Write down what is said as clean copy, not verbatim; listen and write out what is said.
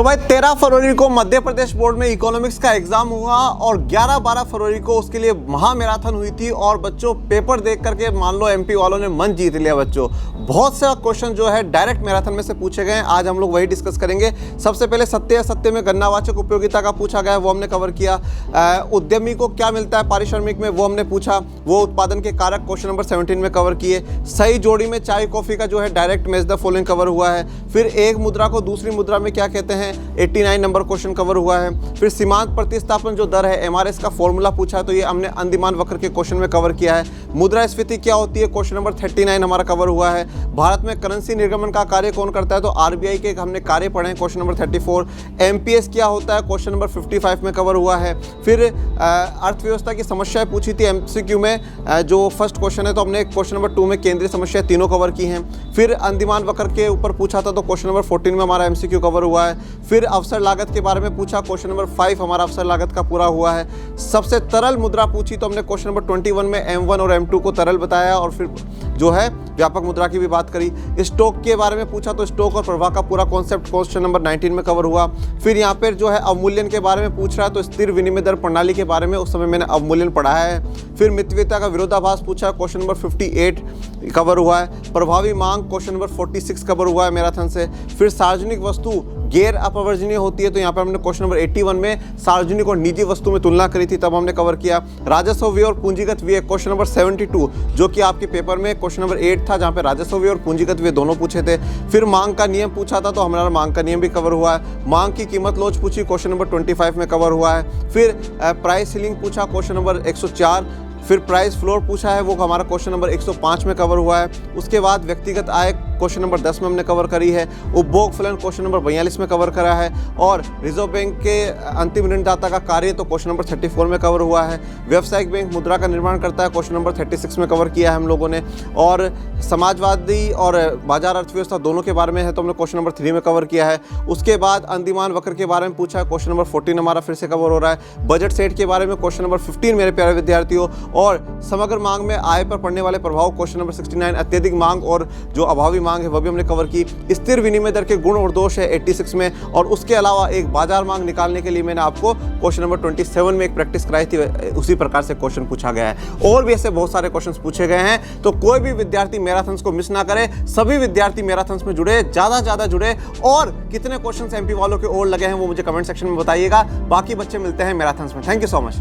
तो भाई 13 फरवरी को मध्य प्रदेश बोर्ड में इकोनॉमिक्स का एग्जाम हुआ और 11-12 फरवरी को उसके लिए महा मैराथन हुई थी। और बच्चों पेपर देख करके मान लो एमपी वालों ने मन जीत लिया। बच्चों बहुत से क्वेश्चन जो है डायरेक्ट मैराथन में से पूछे गए हैं, आज हम लोग वही डिस्कस करेंगे। सबसे पहले सत्य असत्य में गणनावाचक उपयोगिता का पूछा गया है, वो हमने कवर किया। उद्यमी को क्या मिलता है पारिश्रमिक में, वो हमने पूछा। वो उत्पादन के कारक क्वेश्चन नंबर 17 में कवर किए। सही जोड़ी में चाय कॉफी का जो है direct match the following cover हुआ है। फिर एक मुद्रा को दूसरी मुद्रा में क्या कहते हैं, 89 नंबर क्वेश्चन कवर हुआ है। फिर सीमांत प्रतिस्थापन जो दर है एमआरएस का फॉर्मूला पूछा है, तो ये हमने अंदिमान वक्र के क्वेश्चन में कवर किया है। मुद्रास्फीति क्या होती है, क्वेश्चन नंबर 39 हमारा कवर हुआ है। भारत में करेंसी निर्गमन का कार्य कौन करता है, तो आरबीआई के हमने कार्य पढ़े हैं, क्वेश्चन नंबर 34। एमपीएस क्या होता है, क्वेश्चन नंबर 55 में कवर हुआ है। फिर अर्थव्यवस्था की समस्याएं पूछी थी एमसीक्यू में, जो फर्स्ट क्वेश्चन है, तो हमने क्वेश्चन नंबर 2 में केंद्रीय समस्या तीनों कवर की हैं। फिर अंदिमान वक्र के ऊपर पूछा था, तो क्वेश्चन नंबर 14 में हमारा एमसीक्यू कवर हुआ है। फिर अवसर लागत के बारे में पूछा, क्वेश्चन नंबर 5 हमारा अवसर लागत का पूरा हुआ है। सबसे तरल मुद्रा पूछी, तो हमने क्वेश्चन नंबर 21 में M1 और M2 को तरल बताया और फिर जो है व्यापक मुद्रा की भी बात करी। स्टॉक के बारे में पूछा, तो स्टॉक और प्रवाह का पूरा कॉन्सेप्ट क्वेश्चन नंबर 19 में कवर हुआ। फिर यहाँ पर जो है अवमूल्यन के बारे में पूछ रहा है, तो स्थिर विनिमय दर प्रणाली के बारे में उस समय मैंने अवमूल्यन पढ़ाया है। फिर मितव्ययिता का विरोधाभास पूछा, क्वेश्चन नंबर 58 कवर हुआ है। प्रभावी मांग क्वेश्चन नंबर 46 कवर हुआ है मैराथन से। फिर सार्वजनिक वस्तु गैर अपवर्जनीय होती है, तो यहाँ पर हमने क्वेश्चन नंबर 81 में सार्वजनिक और निजी वस्तु में तुलना करी थी, तब हमने कवर किया। राजस्व व्यय और पूंजीगत व्यय क्वेश्चन नंबर 72, जो कि आपके पेपर में क्वेश्चन नंबर 8 था, जहाँ पे राजस्व व्यय और पूंजीगत व्यय दोनों पूछे थे। फिर मांग का नियम पूछा था, तो हमारा मांग का नियम भी कवर हुआ है। मांग की कीमत लोच पूछी, क्वेश्चन नंबर 25 में कवर हुआ है। फिर प्राइस सीलिंग पूछा, क्वेश्चन नंबर 104। फिर प्राइस फ्लोर पूछा है, वो हमारा क्वेश्चन नंबर 105 में कवर हुआ है। उसके बाद व्यक्तिगत आय क्वेश्चन नंबर 10 में हमने कवर करी है। उपभोग फलन क्वेश्चन नंबर 42 में कवर करा है। और रिजर्व बैंक के अंतिम ऋणदाता का कार्य तो क्वेश्चन नंबर 34 में कवर हुआ है। व्यावसायिक बैंक मुद्रा का निर्माण करता है, क्वेश्चन नंबर 36 में कवर किया है हम लोगों ने। और समाजवादी और बाजार अर्थव्यवस्था दोनों के बारे में है, तो हमने क्वेश्चन नंबर 3 में कवर किया है। उसके बाद अंदिमान वक्र के बारे में पूछा है, क्वेश्चन नंबर 14 हमारा फिर से कवर हो रहा है। बजट सेट के बारे में क्वेश्चन नंबर 15 मेरे प्यारे विद्यार्थियों। और समग्र मांग में आय पर पड़ने वाले प्रभाव क्वेश्चन नंबर 69। अत्यधिक मांग और जो अभावी मांग है वह भी हमने कवर की। स्थिर विनिमय दर के गुण और दोष है 86 में। और उसके अलावा एक बाजार मांग निकालने के लिए मैंने आपको क्वेश्चन नंबर 27 में एक प्रैक्टिस कराई थी, उसी प्रकार से क्वेश्चन पूछा गया है। और भी ऐसे बहुत सारे क्वेश्चंस पूछे गए हैं, तो कोई भी विद्यार्थी मैराथन्स को मिस ना करे। सभी विद्यार्थी मैराथन्स में जुड़े, ज्यादा जुड़े। और कितने क्वेश्चंस एमपी वालों के और लगे हैं वो मुझे कमेंट सेक्शन में बताइएगा। बाकी बच्चे मिलते हैं मैराथन्स में। Thank you so much.